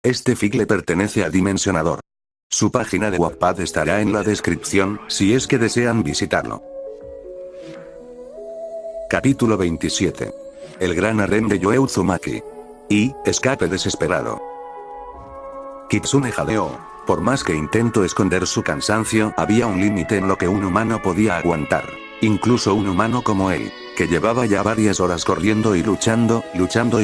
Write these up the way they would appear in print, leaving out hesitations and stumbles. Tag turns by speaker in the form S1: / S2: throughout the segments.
S1: Este fic le pertenece a Dimensionador. Su página de Wattpad estará en la descripción, si es que desean visitarlo. Capítulo 27. El gran harem de Yoe Uzumaki. Y, escape desesperado. Kitsune jadeó. Por más que intentó esconder su cansancio, había un límite en lo que un humano podía aguantar. Incluso un humano como él, que llevaba ya varias horas corriendo y luchando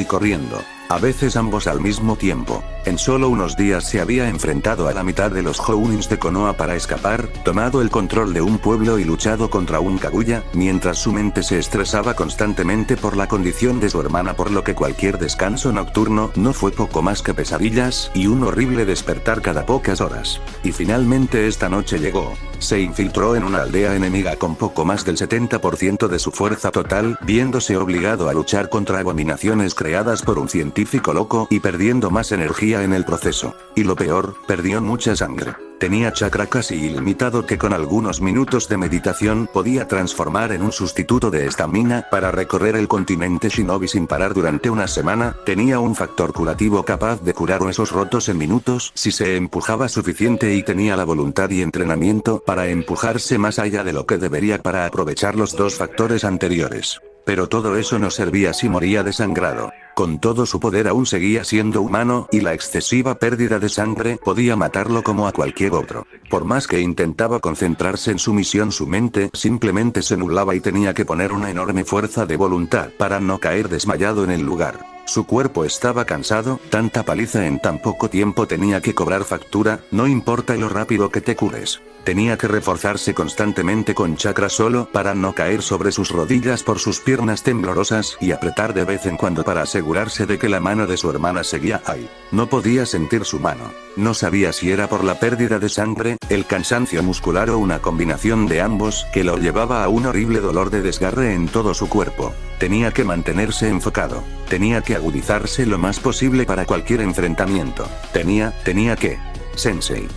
S1: y corriendo. A veces ambos al mismo tiempo. En solo unos días se había enfrentado a la mitad de los Jounins de Konoha para escapar, tomado el control de un pueblo y luchado contra un Kaguya, mientras su mente se estresaba constantemente por la condición de su hermana, por lo que cualquier descanso nocturno no fue poco más que pesadillas y un horrible despertar cada pocas horas. Y finalmente esta noche llegó. Se infiltró en una aldea enemiga con poco más del 70% de su fuerza total, viéndose obligado a luchar contra abominaciones creadas por un científico loco y perdiendo más energía en el proceso. Y lo peor, perdió mucha sangre. Tenía chakra casi ilimitado que con algunos minutos de meditación podía transformar en un sustituto de estamina para recorrer el continente Shinobi sin parar durante una semana. Tenía un factor curativo capaz de curar huesos rotos en minutos si se empujaba suficiente y tenía la voluntad y entrenamiento para empujarse más allá de lo que debería para aprovechar los dos factores anteriores. Pero todo eso no servía si moría desangrado. Con todo su poder aún seguía siendo humano, y la excesiva pérdida de sangre podía matarlo como a cualquier otro. Por más que intentaba concentrarse en su misión, su mente simplemente se nublaba y tenía que poner una enorme fuerza de voluntad para no caer desmayado en el lugar. Su cuerpo estaba cansado, tanta paliza en tan poco tiempo tenía que cobrar factura, no importa lo rápido que te cures. Tenía que reforzarse constantemente con chakra solo para no caer sobre sus rodillas por sus piernas temblorosas y apretar de vez en cuando para asegurarse de que la mano de su hermana seguía ahí. No podía sentir su mano. No sabía si era por la pérdida de sangre, el cansancio muscular o una combinación de ambos que lo llevaba a un horrible dolor de desgarre en todo su cuerpo. Tenía que mantenerse enfocado. Tenía que agudizarse lo más posible para cualquier enfrentamiento. Tenía que... Sensei.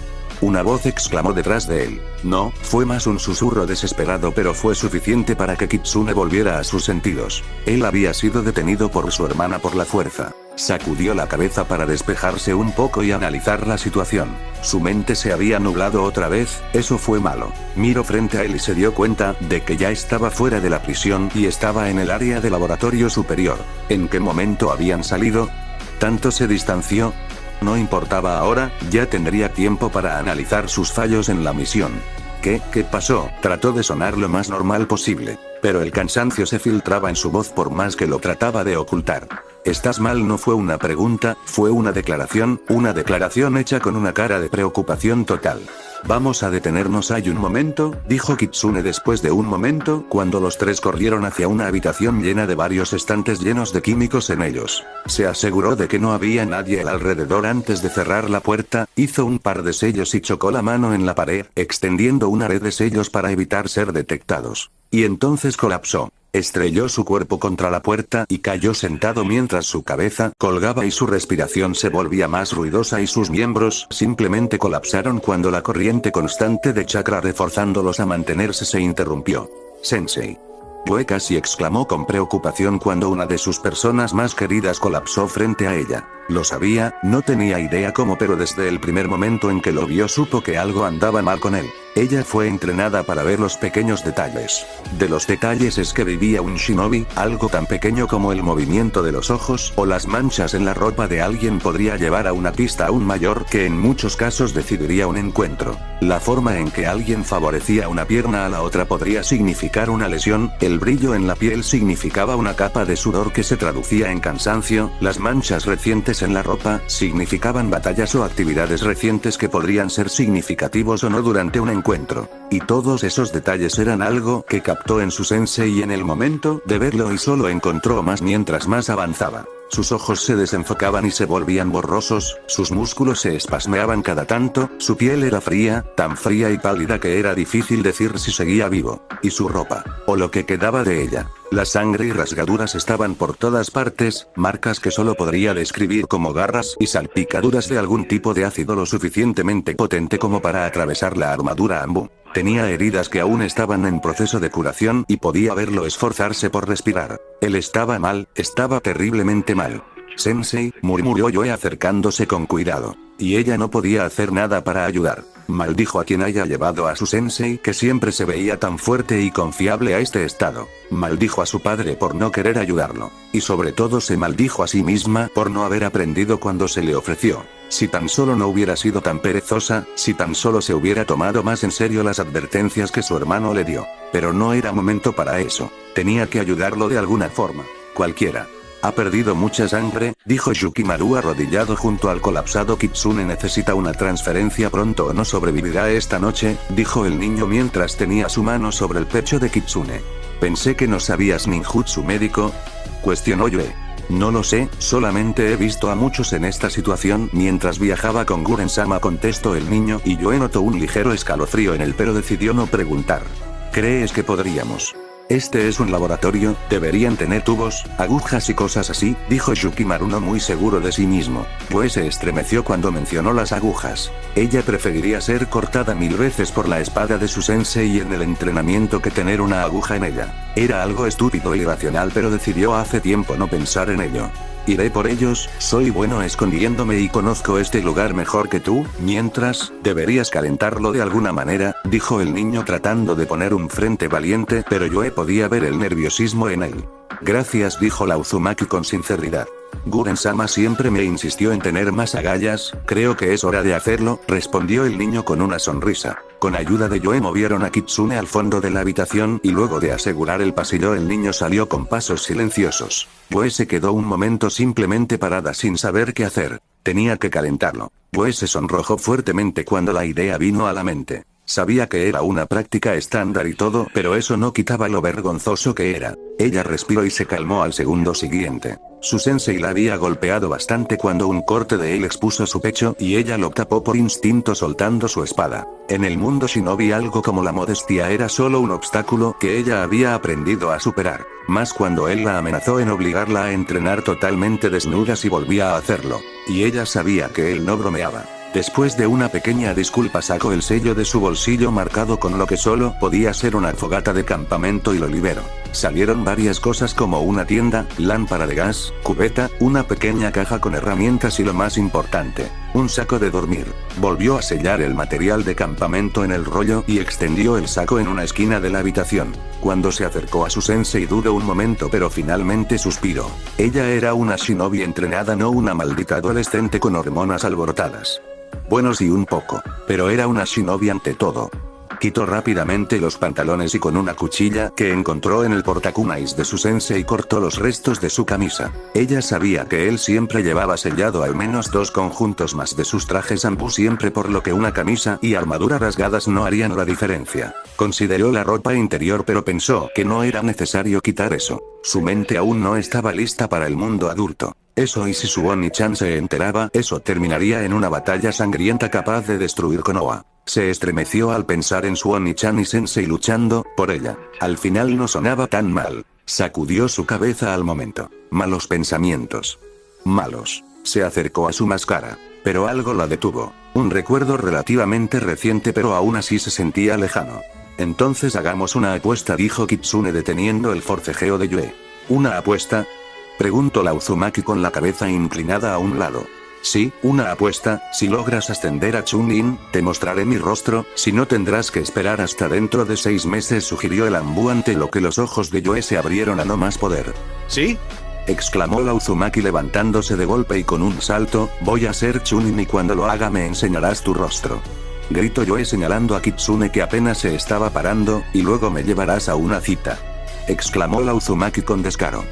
S1: Una voz exclamó detrás de él. No, fue más un susurro desesperado, pero fue suficiente para que Kitsune volviera a sus sentidos. Él había sido detenido por su hermana por la fuerza. Sacudió la cabeza para despejarse un poco y analizar la situación. Su mente se había nublado otra vez, eso fue malo. Miró frente a él y se dio cuenta de que ya estaba fuera de la prisión y estaba en el área de laboratorio superior. ¿En qué momento habían salido? Tanto se distanció. No importaba ahora, ya tendría tiempo para analizar sus fallos en la misión. ¿Qué pasó? Trató de sonar lo más normal posible, pero el cansancio se filtraba en su voz por más que lo trataba de ocultar. ¿Estás mal? No fue una pregunta, fue una declaración hecha con una cara de preocupación total. Vamos a detenernos hay un momento, dijo Kitsune después de un momento, cuando los tres corrieron hacia una habitación llena de varios estantes llenos de químicos en ellos. Se aseguró de que no había nadie alrededor antes de cerrar la puerta, hizo un par de sellos y chocó la mano en la pared, extendiendo una red de sellos para evitar ser detectados. Y entonces colapsó. Estrelló su cuerpo contra la puerta y cayó sentado mientras su cabeza colgaba y su respiración se volvía más ruidosa y sus miembros simplemente colapsaron cuando la corriente constante de chakra reforzándolos a mantenerse se interrumpió. Sensei. Yoe casi exclamó con preocupación cuando una de sus personas más queridas colapsó frente a ella. Lo sabía, no tenía idea cómo, pero desde el primer momento en que lo vio supo que algo andaba mal con él. Ella fue entrenada para ver los pequeños detalles. De los detalles es que vivía un shinobi, algo tan pequeño como el movimiento de los ojos o las manchas en la ropa de alguien podría llevar a una pista aún mayor que en muchos casos decidiría un encuentro. La forma en que alguien favorecía una pierna a la otra podría significar una lesión, el brillo en la piel significaba una capa de sudor que se traducía en cansancio, las manchas recientes en la ropa significaban batallas o actividades recientes que podrían ser significativos o no durante un encuentro. Y todos esos detalles eran algo que captó en su sensei y en el momento de verlo y solo encontró más mientras más avanzaba. Sus ojos se desenfocaban y se volvían borrosos, sus músculos se espasmeaban cada tanto, su piel era fría, tan fría y pálida que era difícil decir si seguía vivo. Y su ropa, o lo que quedaba de ella. La sangre y rasgaduras estaban por todas partes, marcas que solo podría describir como garras y salpicaduras de algún tipo de ácido lo suficientemente potente como para atravesar la armadura Ambu. Tenía heridas que aún estaban en proceso de curación y podía verlo esforzarse por respirar. Él estaba mal, estaba terriblemente mal. Sensei, murmuró Yoe acercándose con cuidado. Y ella no podía hacer nada para ayudar. Maldijo a quien haya llevado a su sensei que siempre se veía tan fuerte y confiable a este estado. Maldijo a su padre por no querer ayudarlo. Y sobre todo se maldijo a sí misma por no haber aprendido cuando se le ofreció. Si tan solo no hubiera sido tan perezosa, si tan solo se hubiera tomado más en serio las advertencias que su hermano le dio. Pero no era momento para eso. Tenía que ayudarlo de alguna forma. Cualquiera. Ha perdido mucha sangre, dijo Yukimaru arrodillado junto al colapsado Kitsune. Necesita una transferencia pronto o no sobrevivirá esta noche, dijo el niño mientras tenía su mano sobre el pecho de Kitsune. Pensé que no sabías ninjutsu médico, cuestionó Yue. No lo sé, solamente he visto a muchos en esta situación mientras viajaba con Guren-sama, contestó el niño y Yue notó un ligero escalofrío en él pero decidió no preguntar. ¿Crees que podríamos? Este es un laboratorio, deberían tener tubos, agujas y cosas así, dijo Yukimaru no muy seguro de sí mismo. Pues se estremeció cuando mencionó las agujas. Ella preferiría ser cortada 1000 veces por la espada de su sensei en el entrenamiento que tener una aguja en ella. Era algo estúpido e irracional pero decidió hace tiempo no pensar en ello. Iré por ellos, soy bueno escondiéndome y conozco este lugar mejor que tú, mientras, deberías calentarlo de alguna manera, dijo el niño tratando de poner un frente valiente pero Yue podía ver el nerviosismo en él. Gracias, dijo la Uzumaki con sinceridad. Guren-sama siempre me insistió en tener más agallas, creo que es hora de hacerlo, respondió el niño con una sonrisa. Con ayuda de Yue movieron a Kitsune al fondo de la habitación y luego de asegurar el pasillo el niño salió con pasos silenciosos. Yue se quedó un momento simplemente parada sin saber qué hacer. Tenía que calentarlo. Yue se sonrojó fuertemente cuando la idea vino a la mente. Sabía que era una práctica estándar y todo, pero eso no quitaba lo vergonzoso que era. Ella respiró y se calmó al segundo siguiente. Su sensei la había golpeado bastante cuando un corte de él expuso su pecho y ella lo tapó por instinto soltando su espada. En el mundo shinobi algo como la modestia era solo un obstáculo que ella había aprendido a superar. Más cuando él la amenazó en obligarla a entrenar totalmente desnuda si volvía a hacerlo. Y ella sabía que él no bromeaba. Después de una pequeña disculpa sacó el sello de su bolsillo marcado con lo que solo podía ser una fogata de campamento y lo liberó. Salieron varias cosas como una tienda, lámpara de gas, cubeta, una pequeña caja con herramientas y lo más importante, un saco de dormir. Volvió a sellar el material de campamento en el rollo y extendió el saco en una esquina de la habitación. Cuando se acercó a su sensei dudó un momento pero finalmente suspiró. Ella era una shinobi entrenada, no una maldita adolescente con hormonas alborotadas. Bueno, sí, un poco, pero era una shinobi ante todo. Quitó rápidamente los pantalones y con una cuchilla que encontró en el portakunais de su sensei cortó los restos de su camisa. Ella sabía que él siempre llevaba sellado al menos 2 conjuntos más de sus trajes ambú siempre, por lo que una camisa y armadura rasgadas no harían la diferencia. Consideró la ropa interior pero pensó que no era necesario quitar eso. Su mente aún no estaba lista para el mundo adulto. Eso, y si su Oni-chan se enteraba, eso terminaría en una batalla sangrienta capaz de destruir Konoha. Se estremeció al pensar en su Oni-chan y sensei luchando por ella. Al final no sonaba tan mal. Sacudió su cabeza al momento. Malos pensamientos. Malos. Se acercó a su máscara. Pero algo la detuvo. Un recuerdo relativamente reciente pero aún así se sentía lejano. Entonces hagamos una apuesta, dijo Kitsune deteniendo el forcejeo de Yue. ¿Una apuesta?, preguntó la Uzumaki con la cabeza inclinada a un lado. Sí, una apuesta, si logras ascender a Chunin, te mostraré mi rostro, si no tendrás que esperar hasta dentro de 6 meses, sugirió el ambú ante lo que los ojos de Yue se abrieron a no más poder. ¿Sí?, exclamó la Uzumaki levantándose de golpe y con un salto, voy a ser Chunin y cuando lo haga me enseñarás tu rostro. Gritó Yue señalando a Kitsune que apenas se estaba parando, y luego me llevarás a una cita. Exclamó la Uzumaki con descaro.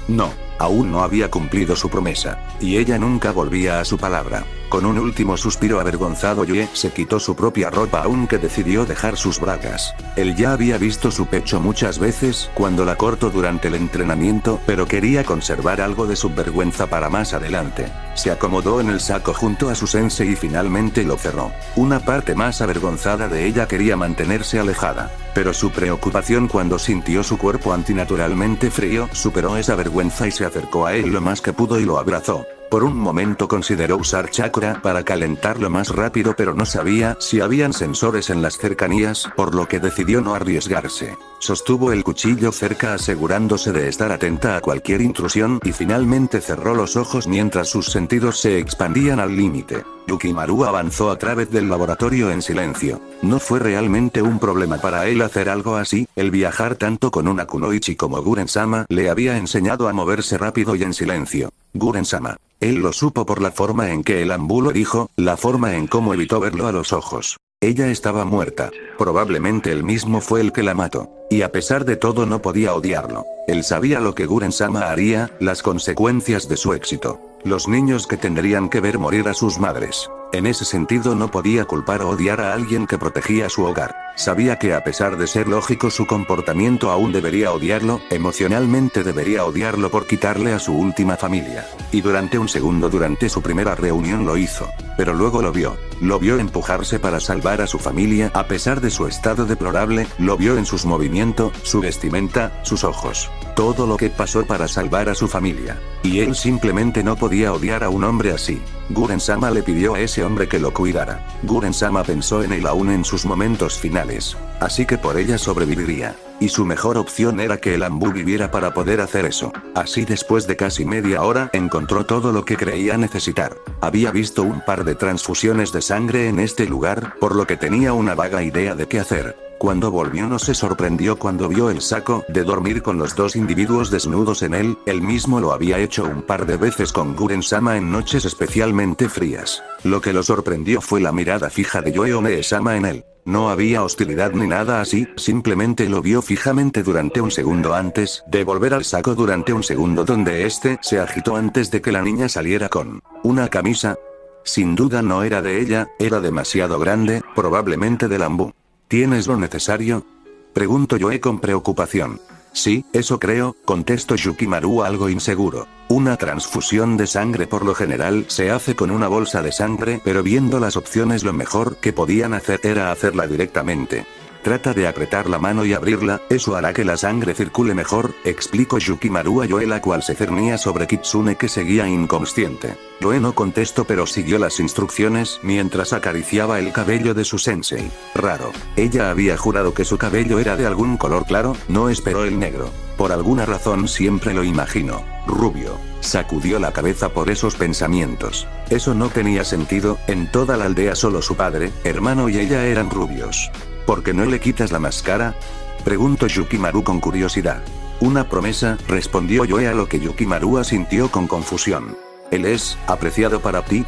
S1: No, aún no había cumplido su promesa, y ella nunca volvía a su palabra. Con un último suspiro avergonzado Yue se quitó su propia ropa aunque decidió dejar sus bragas. Él ya había visto su pecho muchas veces cuando la cortó durante el entrenamiento, pero quería conservar algo de su vergüenza para más adelante. Se acomodó en el saco junto a su sensei y finalmente lo cerró. Una parte más avergonzada de ella quería mantenerse alejada, pero su preocupación cuando sintió su cuerpo antinaturalmente frío superó esa vergüenza y se acercó a él lo más que pudo y lo abrazó. Por un momento consideró usar chakra para calentarlo más rápido, pero no sabía si habían sensores en las cercanías, por lo que decidió no arriesgarse. Sostuvo el cuchillo cerca asegurándose de estar atenta a cualquier intrusión y finalmente cerró los ojos mientras sus sentidos se expandían al límite. Yukimaru avanzó a través del laboratorio en silencio. No fue realmente un problema para él hacer algo así, el viajar tanto con una kunoichi como Guren-sama le había enseñado a moverse rápido y en silencio. Guren-sama. Él lo supo por la forma en que el Anbu lo dijo, la forma en cómo evitó verlo a los ojos. Ella estaba muerta. Probablemente él mismo fue el que la mató. Y a pesar de todo no podía odiarlo. Él sabía lo que Guren-sama haría, las consecuencias de su éxito. Los niños que tendrían que ver morir a sus madres. En ese sentido no podía culpar o odiar a alguien que protegía su hogar. Sabía que a pesar de ser lógico su comportamiento aún debería odiarlo, emocionalmente debería odiarlo por quitarle a su última familia. Y durante un segundo durante su primera reunión lo hizo. Pero luego lo vio. Lo vio empujarse para salvar a su familia a pesar de su estado deplorable, lo vio en sus movimientos, su vestimenta, sus ojos. Todo lo que pasó para salvar a su familia. Y él simplemente no podía odiar a un hombre así. Guren-sama le pidió a ese hombre que lo cuidara. Guren-sama pensó en él aún en sus momentos finales. Así que por ella sobreviviría. Y su mejor opción era que el Anbu viviera para poder hacer eso. Así después de casi media hora encontró todo lo que creía necesitar. Había visto un par de transfusiones de sangre en este lugar, por lo que tenía una vaga idea de qué hacer. Cuando volvió no se sorprendió cuando vio el saco de dormir con los dos individuos desnudos en él mismo lo había hecho un par de veces con Guren-sama en noches especialmente frías. Lo que lo sorprendió fue la mirada fija de Yoe-One-sama en él. No había hostilidad ni nada así, simplemente lo vio fijamente durante un segundo antes de volver al saco durante un segundo donde este se agitó antes de que la niña saliera con una camisa. Sin duda no era de ella, era demasiado grande, probablemente del Anbu. ¿Tienes lo necesario? Pregunto Yoe con preocupación. Sí, eso creo, contestó Yukimaru algo inseguro. Una transfusión de sangre por lo general se hace con una bolsa de sangre, pero viendo las opciones lo mejor que podían hacer era hacerla directamente. Trata de apretar la mano y abrirla, eso hará que la sangre circule mejor, explicó Yukimaru a Yoe la cual se cernía sobre Kitsune que seguía inconsciente. Yoe no contestó pero siguió las instrucciones mientras acariciaba el cabello de su sensei. Raro. Ella había jurado que su cabello era de algún color claro, no esperó el negro. Por alguna razón siempre lo imaginó. Rubio. Sacudió la cabeza por esos pensamientos. Eso no tenía sentido, en toda la aldea solo su padre, hermano y ella eran rubios. ¿Por qué no le quitas la máscara? Preguntó Yukimaru con curiosidad. Una promesa, respondió Yoe a lo que Yukimaru asintió con confusión. ¿Él es apreciado para ti?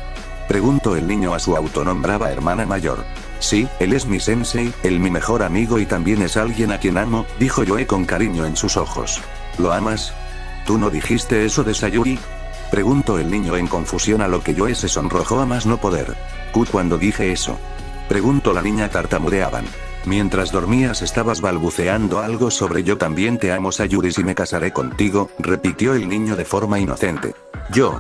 S1: Preguntó el niño a su autonombrada hermana mayor. Sí, él es mi sensei, mi mejor amigo y también es alguien a quien amo, dijo Yoe con cariño en sus ojos. ¿Lo amas? ¿Tú no dijiste eso de Sayuri? Preguntó el niño en confusión a lo que Yoe se sonrojó a más no poder. ¿Cuándo dije eso? Preguntó la niña tartamudeaban. Mientras dormías estabas balbuceando algo sobre yo también te amo Sayuri si me casaré contigo, repitió el niño de forma inocente. Yo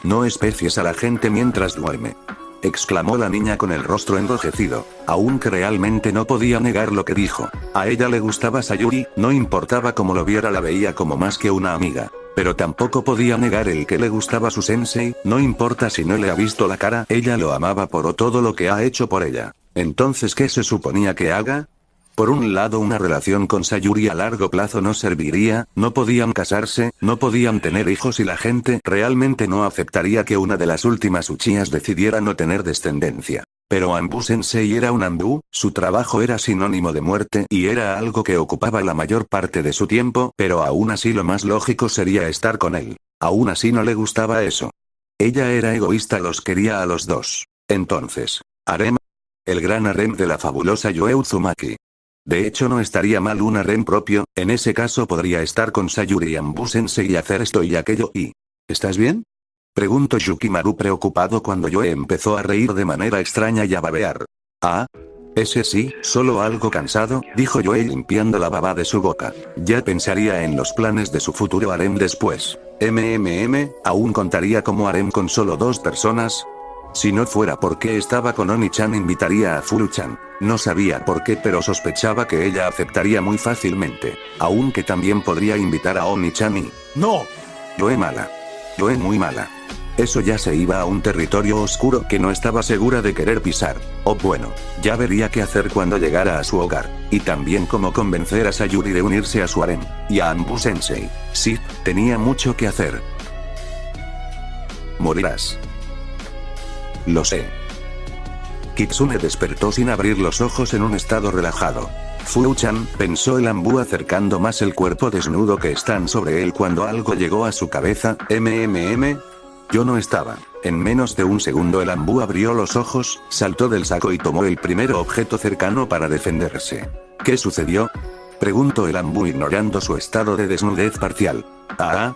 S1: no especies a la gente mientras duerme. Exclamó la niña con el rostro enrojecido, aunque realmente no podía negar lo que dijo. A ella le gustaba Sayuri, no importaba cómo lo viera la veía como más que una amiga. Pero tampoco podía negar el que le gustaba su sensei, no importa si no le ha visto la cara, ella lo amaba por todo lo que ha hecho por ella. Entonces ¿qué se suponía que haga? Por un lado una relación con Sayuri a largo plazo no serviría, no podían casarse, no podían tener hijos y la gente realmente no aceptaría que una de las últimas Uchihas decidiera no tener descendencia. Pero Anbu Sensei era un Anbu, su trabajo era sinónimo de muerte y era algo que ocupaba la mayor parte de su tiempo, pero aún así lo más lógico sería estar con él. Aún así no le gustaba eso. Ella era egoísta, los quería a los dos. Entonces, harem. El gran harem de la fabulosa Yoe Uzumaki. De hecho no estaría mal un harem propio, en ese caso podría estar con Sayuri y Anbu Sensei y hacer esto y aquello y... ¿Estás bien? Preguntó Yukimaru preocupado cuando Yoe empezó a reír de manera extraña y a babear. Ah. Ese sí, solo algo cansado, dijo Yoe limpiando la baba de su boca. Ya pensaría en los planes de su futuro harem después. ¿Aún contaría como harem con solo 2 personas? Si no fuera porque estaba con Oni-chan invitaría a Furu-chan. No sabía por qué pero sospechaba que ella aceptaría muy fácilmente. Aunque también podría invitar a Oni-chan y... ¡No! Yoe mala. Yoe muy mala. Eso ya se iba a un territorio oscuro que no estaba segura de querer pisar. O bueno, ya vería qué hacer cuando llegara a su hogar. Y también cómo convencer a Sayuri de unirse a su harem. Y a Anbu Sensei. Sí, tenía mucho que hacer. Morirás. Lo sé. Kitsune despertó sin abrir los ojos en un estado relajado. Fu-chan, pensó el Anbu acercando más el cuerpo desnudo que están sobre él cuando algo llegó a su cabeza. Yo no estaba. En menos de un segundo el Anbu abrió los ojos, saltó del saco y tomó el primer objeto cercano para defenderse. ¿Qué sucedió? Preguntó el Anbu ignorando su estado de desnudez parcial.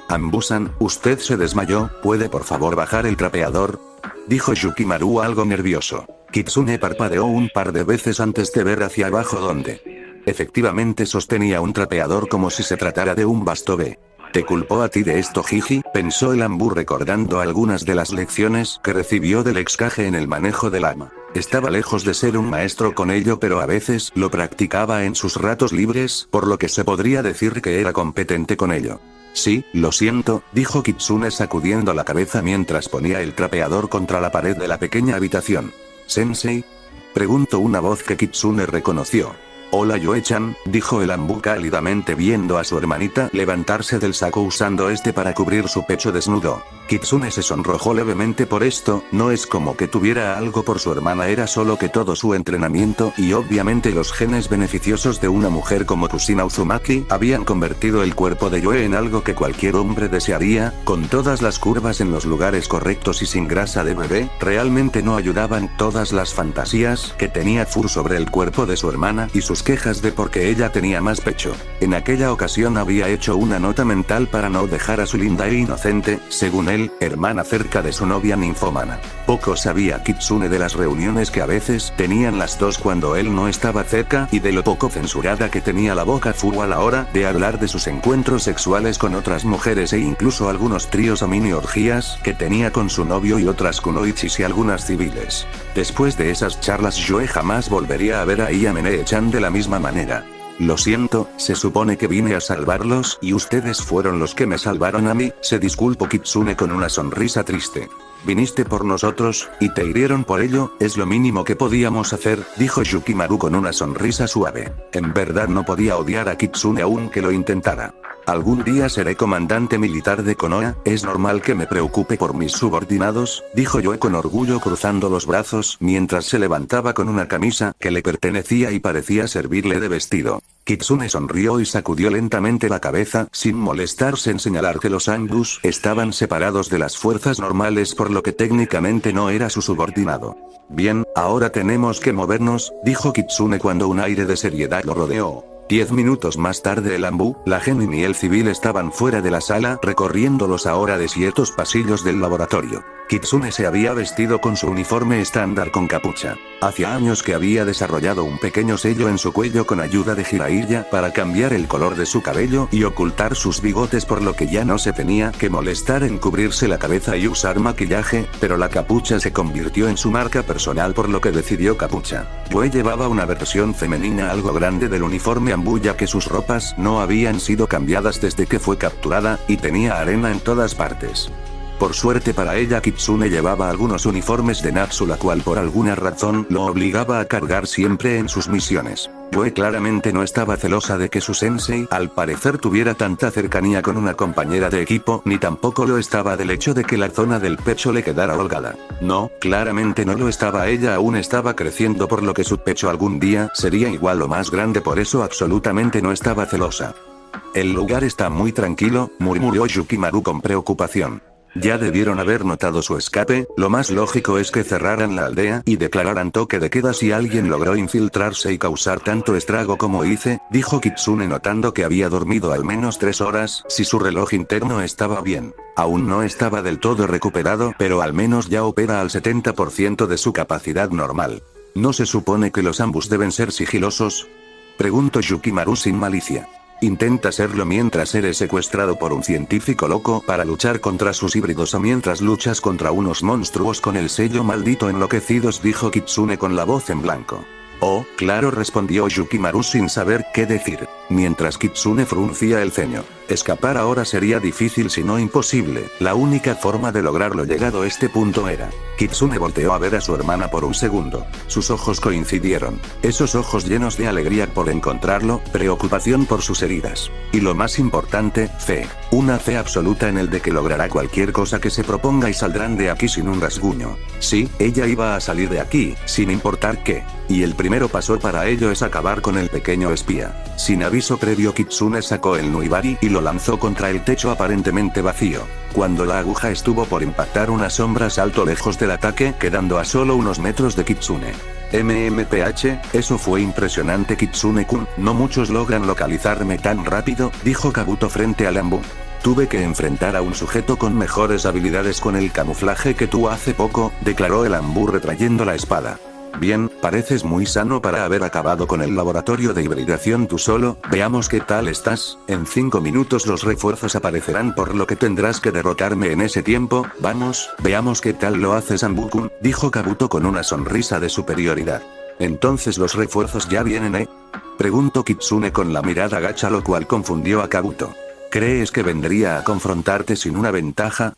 S1: Anbu-san, usted se desmayó, ¿puede por favor bajar el trapeador? Dijo Yukimaru algo nervioso. Kitsune parpadeó un par de veces antes de ver hacia abajo donde efectivamente sostenía un trapeador como si se tratara de un bastobe. ¿Te culpó a ti de esto, Jiji? Pensó el Anbu recordando algunas de las lecciones que recibió del excaje en el manejo del ama. Estaba lejos de ser un maestro con ello, pero a veces lo practicaba en sus ratos libres, por lo que se podría decir que era competente con ello. Sí, lo siento, dijo Kitsune sacudiendo la cabeza mientras ponía el trapeador contra la pared de la pequeña habitación. ¿Sensei? Preguntó una voz que Kitsune reconoció. Hola Yoe-chan, dijo el Anbu cálidamente viendo a su hermanita levantarse del saco usando este para cubrir su pecho desnudo. Kitsune se sonrojó levemente por esto, no es como que tuviera algo por su hermana, era solo que todo su entrenamiento y obviamente los genes beneficiosos de una mujer como Kusina Uzumaki habían convertido el cuerpo de Yoe en algo que cualquier hombre desearía, con todas las curvas en los lugares correctos y sin grasa de bebé. Realmente no ayudaban todas las fantasías que tenía Fur sobre el cuerpo de su hermana y sus quejas de por qué ella tenía más pecho. En aquella ocasión había hecho una nota mental para no dejar a su linda e inocente, según él, hermana cerca de su novia ninfómana. Poco sabía Kitsune de las reuniones que a veces tenían las dos cuando él no estaba cerca y de lo poco censurada que tenía la boca Furu a la hora de hablar de sus encuentros sexuales con otras mujeres e incluso algunos tríos o mini orgías que tenía con su novio y otras kunoichis y algunas civiles. Después de esas charlas Yoe jamás volvería a ver a Iamene-chan de la misma manera. Lo siento, se supone que vine a salvarlos y ustedes fueron los que me salvaron a mí, se disculpó Kitsune con una sonrisa triste. Viniste por nosotros, y te hirieron por ello, es lo mínimo que podíamos hacer, dijo Yukimaru con una sonrisa suave. En verdad no podía odiar a Kitsune aunque lo intentara. Algún día seré comandante militar de Konoha, es normal que me preocupe por mis subordinados, dijo Yoe con orgullo cruzando los brazos mientras se levantaba con una camisa que le pertenecía y parecía servirle de vestido. Kitsune sonrió y sacudió lentamente la cabeza sin molestarse en señalar que los Anbus estaban separados de las fuerzas normales por lo que técnicamente no era su subordinado. Bien, ahora tenemos que movernos, dijo Kitsune cuando un aire de seriedad lo rodeó. 10 minutos más tarde el Anbu, la genin y el civil estaban fuera de la sala recorriendo los ahora desiertos pasillos del laboratorio. Kitsune se había vestido con su uniforme estándar con capucha. Hacía años que había desarrollado un pequeño sello en su cuello con ayuda de Jiraiya para cambiar el color de su cabello y ocultar sus bigotes, por lo que ya no se tenía que molestar en cubrirse la cabeza y usar maquillaje, pero la capucha se convirtió en su marca personal por lo que decidió capucha. Yoe llevaba una versión femenina algo grande del uniforme Anbu ya que sus ropas no habían sido cambiadas desde que fue capturada, y tenía arena en todas partes. Por suerte para ella Kitsune llevaba algunos uniformes de Natsu, la cual por alguna razón lo obligaba a cargar siempre en sus misiones. Yoe claramente no estaba celosa de que su sensei al parecer tuviera tanta cercanía con una compañera de equipo, ni tampoco lo estaba del hecho de que la zona del pecho le quedara holgada. No, claramente no lo estaba, ella aún estaba creciendo por lo que su pecho algún día sería igual o más grande, por eso absolutamente no estaba celosa. El lugar está muy tranquilo, murmuró Yukimaru con preocupación. Ya debieron haber notado su escape, lo más lógico es que cerraran la aldea y declararan toque de queda si alguien logró infiltrarse y causar tanto estrago como hice, dijo Kitsune notando que había dormido al menos 3 horas, si su reloj interno estaba bien. Aún no estaba del todo recuperado, pero al menos ya opera al 70% de su capacidad normal. ¿No se supone que los Anbus deben ser sigilosos?, preguntó Yukimaru sin malicia. Intenta serlo mientras eres secuestrado por un científico loco para luchar contra sus híbridos o mientras luchas contra unos monstruos con el sello maldito enloquecidos, dijo Kitsune con la voz en blanco. Oh, claro, respondió Yukimaru sin saber qué decir. mientras Kitsune fruncía el ceño. Escapar ahora sería difícil si no imposible, la única forma de lograrlo llegado a este punto era. Kitsune volteó a ver a su hermana por un segundo. Sus ojos coincidieron. Esos ojos llenos de alegría por encontrarlo, preocupación por sus heridas. Y lo más importante, fe. Una fe absoluta en el de que logrará cualquier cosa que se proponga y saldrán de aquí sin un rasguño. Sí, ella iba a salir de aquí, sin importar qué. Y el primero paso para ello es acabar con el pequeño espía. Sin aviso previo, Kitsune sacó el Nuibari y lo lanzó contra el techo aparentemente vacío. Cuando la aguja estuvo por impactar, una sombra saltó lejos del ataque, quedando a solo unos metros de Kitsune. MMPH, eso fue impresionante Kitsune-kun, no muchos logran localizarme tan rápido, dijo Kabuto frente al Ambu. Tuve que enfrentar a un sujeto con mejores habilidades con el camuflaje que tú hace poco, declaró el Ambu retrayendo la espada. Bien, pareces muy sano para haber acabado con el laboratorio de hibridación tú solo, veamos qué tal estás, en 5 minutos los refuerzos aparecerán por lo que tendrás que derrotarme en ese tiempo, vamos, veamos qué tal lo haces Ambu-kun, dijo Kabuto con una sonrisa de superioridad. Entonces los refuerzos ya vienen, preguntó Kitsune con la mirada gacha, lo cual confundió a Kabuto. ¿Crees que vendría a confrontarte sin una ventaja?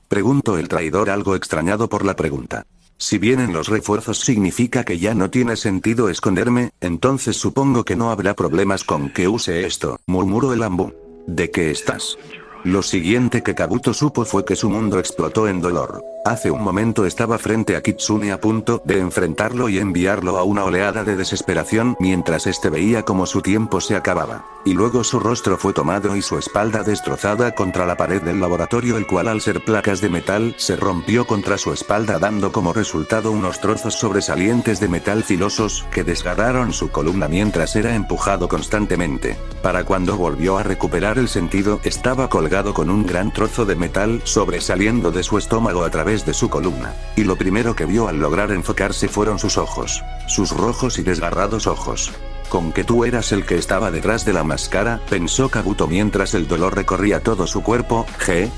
S1: Preguntó el traidor algo extrañado por la pregunta. Si vienen los refuerzos significa que ya no tiene sentido esconderme, entonces supongo que no habrá problemas con que use esto, murmuró el Ambu. ¿De qué estás? Lo siguiente que Kabuto supo fue que su mundo explotó en dolor. Hace un momento estaba frente a Kitsune a punto de enfrentarlo y enviarlo a una oleada de desesperación mientras este veía como su tiempo se acababa. Y luego su rostro fue tomado y su espalda destrozada contra la pared del laboratorio, el cual al ser placas de metal se rompió contra su espalda dando como resultado unos trozos sobresalientes de metal filosos que desgarraron su columna mientras era empujado constantemente. Para cuando volvió a recuperar el sentido, estaba colgado con un gran trozo de metal sobresaliendo de su estómago a través de su columna. Y lo primero que vio al lograr enfocarse fueron sus ojos. Sus rojos y desgarrados ojos. ¿Con que tú eras el que estaba detrás de la máscara?, pensó Kabuto mientras el dolor recorría todo su cuerpo.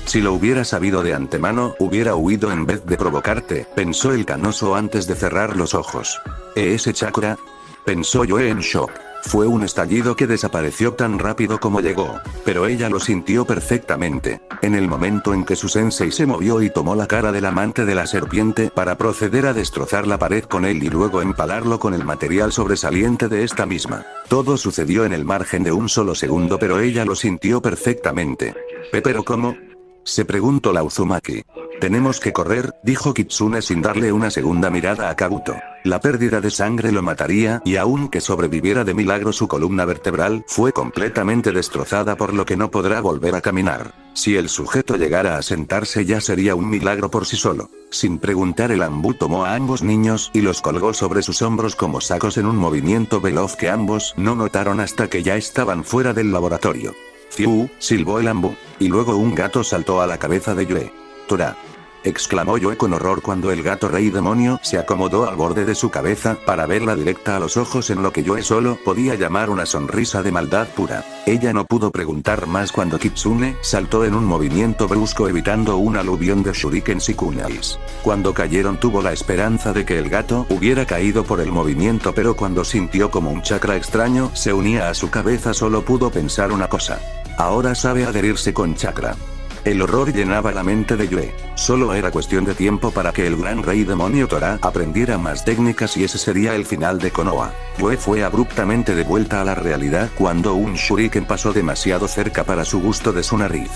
S1: Si lo hubiera sabido de antemano, hubiera huido en vez de provocarte, pensó el canoso antes de cerrar los ojos. ¿Ese chakra?, pensó Yoe en shock. Fue un estallido que desapareció tan rápido como llegó, pero ella lo sintió perfectamente. En el momento en que su sensei se movió y tomó la cara del amante de la serpiente para proceder a destrozar la pared con él y luego empalarlo con el material sobresaliente de esta misma. Todo sucedió en el margen de un solo segundo, pero ella lo sintió perfectamente. ¿Pero cómo?, se preguntó la Uzumaki. Tenemos que correr, dijo Kitsune sin darle una segunda mirada a Kabuto. La pérdida de sangre lo mataría y aunque sobreviviera de milagro su columna vertebral fue completamente destrozada por lo que no podrá volver a caminar. Si el sujeto llegara a sentarse ya sería un milagro por sí solo. Sin preguntar el Ambu tomó a ambos niños y los colgó sobre sus hombros como sacos en un movimiento veloz que ambos no notaron hasta que ya estaban fuera del laboratorio. ¡Fiu!, silbó el Ambu. Y luego un gato saltó a la cabeza de Yoe. ¡Tora!, exclamó Yoe con horror cuando el gato rey demonio se acomodó al borde de su cabeza para verla directa a los ojos en lo que Yoe solo podía llamar una sonrisa de maldad pura. Ella no pudo preguntar más cuando Kitsune saltó en un movimiento brusco evitando un aluvión de shurikens y kunais. Cuando cayeron tuvo la esperanza de que el gato hubiera caído por el movimiento, pero cuando sintió como un chakra extraño se unía a su cabeza solo pudo pensar una cosa. Ahora sabe adherirse con chakra. El horror llenaba la mente de Yoe. Solo era cuestión de tiempo para que el gran rey demonio Tora aprendiera más técnicas y ese sería el final de Konoha. Yoe fue abruptamente de vuelta a la realidad cuando un shuriken pasó demasiado cerca para su gusto de su nariz.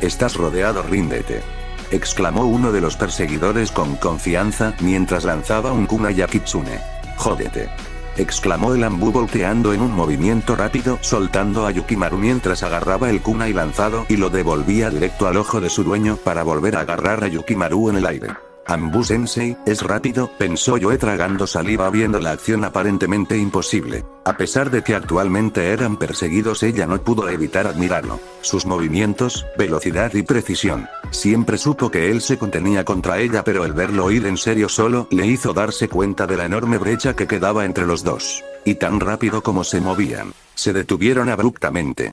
S1: Estás rodeado, ríndete, exclamó uno de los perseguidores con confianza mientras lanzaba un kunai a Kitsune. Jódete, exclamó el Ambu volteando en un movimiento rápido, soltando a Yukimaru mientras agarraba el kunai lanzado y lo devolvía directo al ojo de su dueño para volver a agarrar a Yukimaru en el aire. Ambu Sensei, es rápido, pensó Yoe tragando saliva viendo la acción aparentemente imposible. A pesar de que actualmente eran perseguidos, ella no pudo evitar admirarlo. Sus movimientos, velocidad y precisión. Siempre supo que él se contenía contra ella, pero el verlo ir en serio solo le hizo darse cuenta de la enorme brecha que quedaba entre los dos. Y tan rápido como se movían, se detuvieron abruptamente.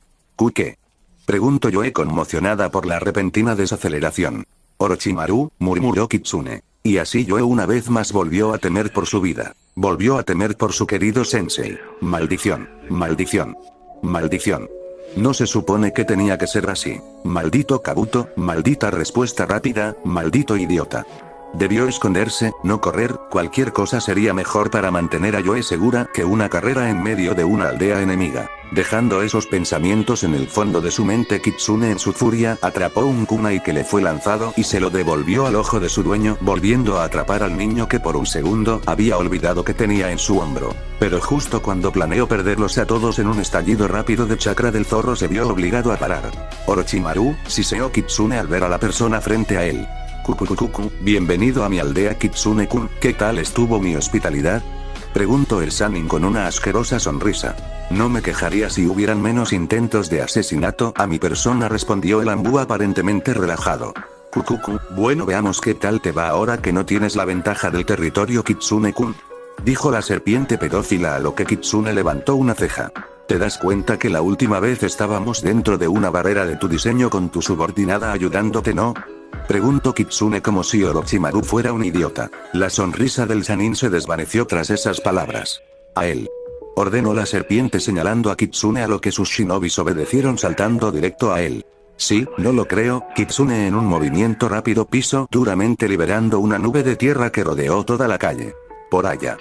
S1: ¿Qué?, preguntó Yoe conmocionada por la repentina desaceleración. Orochimaru, murmuró Kitsune. Y así Yoe una vez más volvió a temer por su vida. Volvió a temer por su querido sensei. Maldición, maldición. Maldición. No se supone que tenía que ser así. Maldito Kabuto, maldita respuesta rápida, maldito idiota. Debió esconderse, no correr, cualquier cosa sería mejor para mantener a Yoe segura que una carrera en medio de una aldea enemiga. Dejando esos pensamientos en el fondo de su mente, Kitsune en su furia atrapó un kunai que le fue lanzado y se lo devolvió al ojo de su dueño, volviendo a atrapar al niño que por un segundo había olvidado que tenía en su hombro. Pero justo cuando planeó perderlos a todos en un estallido rápido de chakra del zorro, se vio obligado a parar. Orochimaru, siseó Kitsune al ver a la persona frente a él. Bienvenido a mi aldea, Kitsune-kun, ¿qué tal estuvo mi hospitalidad? Preguntó el Sannin con una asquerosa sonrisa. No me quejaría si hubieran menos intentos de asesinato a mi persona, respondió el Anbu aparentemente relajado. Bueno, veamos qué tal te va ahora que no tienes la ventaja del territorio, Kitsune-kun. Dijo la serpiente pedófila, a lo que Kitsune levantó una ceja. ¿Te das cuenta que la última vez estábamos dentro de una barrera de tu diseño con tu subordinada ayudándote, no? Preguntó Kitsune como si Orochimaru fuera un idiota. La sonrisa del Sannin se desvaneció tras esas palabras. A él. Ordenó la serpiente señalando a Kitsune, a lo que sus shinobis obedecieron saltando directo a él. Sí, no lo creo. Kitsune en un movimiento rápido pisó duramente liberando una nube de tierra que rodeó toda la calle. Por allá.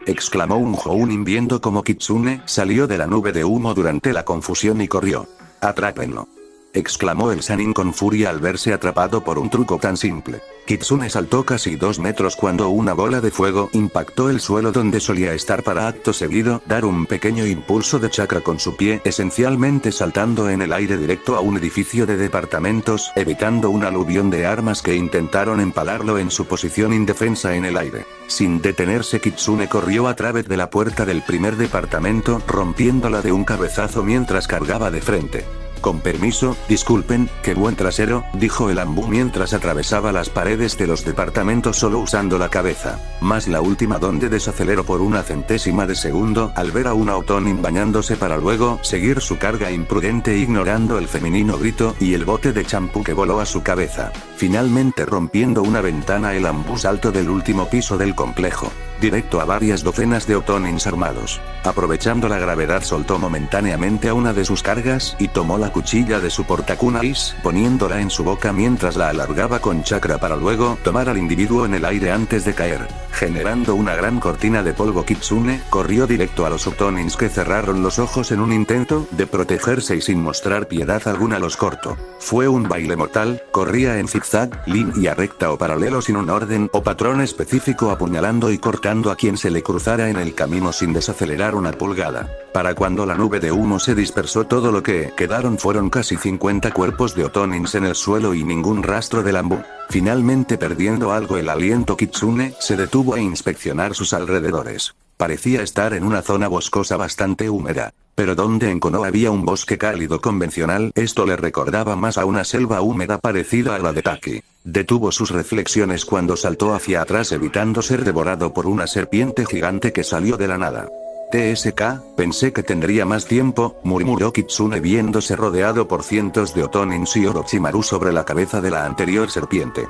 S1: Exclamó un Jounin viendo como Kitsune salió de la nube de humo durante la confusión y corrió. Atrápenlo. Exclamó el Sannin con furia al verse atrapado por un truco tan simple. Kitsune saltó casi 2 metros cuando una bola de fuego impactó el suelo donde solía estar para acto seguido dar un pequeño impulso de chakra con su pie, esencialmente saltando en el aire directo a un edificio de departamentos, evitando un aluvión de armas que intentaron empalarlo en su posición indefensa en el aire. Sin detenerse, Kitsune corrió a través de la puerta del primer departamento, rompiéndola de un cabezazo mientras cargaba de frente. Con permiso, disculpen, qué buen trasero, dijo el Anbu mientras atravesaba las paredes de los departamentos solo usando la cabeza. Más la última donde desaceleró por una centésima de segundo al ver a un Autonin bañándose para luego seguir su carga imprudente ignorando el femenino grito y el bote de champú que voló a su cabeza. Finalmente rompiendo una ventana, el Anbu saltó del último piso del complejo. Directo a varias docenas de Autonins armados. Aprovechando la gravedad, soltó momentáneamente a una de sus cargas y tomó la cuchilla de su portakunais, poniéndola en su boca mientras la alargaba con chakra para luego tomar al individuo en el aire antes de caer. Generando una gran cortina de polvo, Kitsune corrió directo a los Autonins que cerraron los ojos en un intento de protegerse y sin mostrar piedad alguna los cortó. Fue un baile mortal, corría en zigzag, línea recta o paralelo sin un orden o patrón específico, apuñalando y cortando a quien se le cruzara en el camino sin desacelerar una pulgada. Para cuando la nube de humo se dispersó, todo lo que quedaron fueron casi 50 cuerpos de Autonins en el suelo y ningún rastro del Anbu. Finalmente, perdiendo algo el aliento, Kitsune se detuvo a inspeccionar sus alrededores. Parecía estar en una zona boscosa bastante húmeda. Pero donde en Konoha había un bosque cálido convencional, esto le recordaba más a una selva húmeda parecida a la de Taki. Detuvo sus reflexiones cuando saltó hacia atrás evitando ser devorado por una serpiente gigante que salió de la nada. TSK, pensé que tendría más tiempo, murmuró Kitsune viéndose rodeado por cientos de Autonins y Orochimaru sobre la cabeza de la anterior serpiente.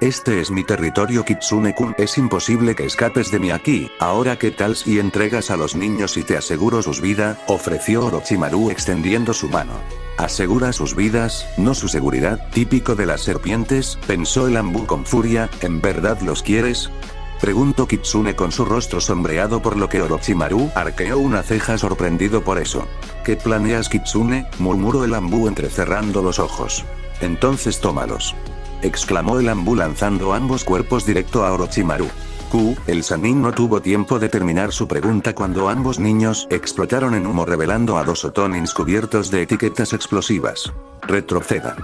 S1: Este es mi territorio, Kitsune-kun, es imposible que escapes de mí aquí. Ahora, ¿qué tal si entregas a los niños y te aseguro sus vidas?, ofreció Orochimaru extendiendo su mano. ¿Asegura sus vidas, no su seguridad? Típico de las serpientes, pensó el Anbu con furia. ¿En verdad los quieres?, preguntó Kitsune con su rostro sombreado, por lo que Orochimaru arqueó una ceja sorprendido por eso. ¿Qué planeas, Kitsune?, murmuró el Anbu entrecerrando los ojos. Entonces tómalos, exclamó el Anbu lanzando ambos cuerpos directo a Orochimaru. El Sannin no tuvo tiempo de terminar su pregunta cuando ambos niños explotaron en humo revelando a 2 Autonins cubiertos de etiquetas explosivas. Retrocedan,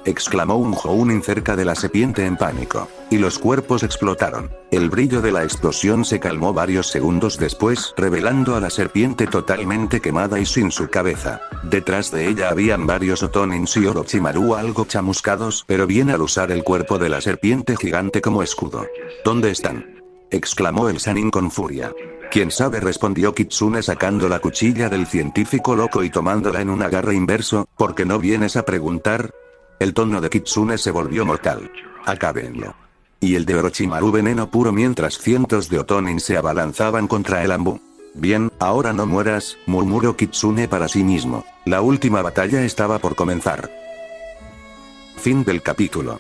S1: exclamó un Jounin cerca de la serpiente en pánico. Y los cuerpos explotaron. El brillo de la explosión se calmó varios segundos después, revelando a la serpiente totalmente quemada y sin su cabeza. Detrás de ella habían varios Autonins y Orochimaru algo chamuscados, pero bien al usar el cuerpo de la serpiente gigante como escudo. ¿Dónde están?, exclamó el Sannin con furia. ¿Quién sabe?, respondió Kitsune sacando la cuchilla del científico loco y tomándola en un agarre inverso. ¿Por qué no vienes a preguntar? El tono de Kitsune se volvió mortal. Acábenlo. Y el de Orochimaru veneno puro mientras cientos de Autonins se abalanzaban contra el Anbu. Bien, ahora no mueras, murmuró Kitsune para sí mismo. La última batalla estaba por comenzar. Fin del capítulo.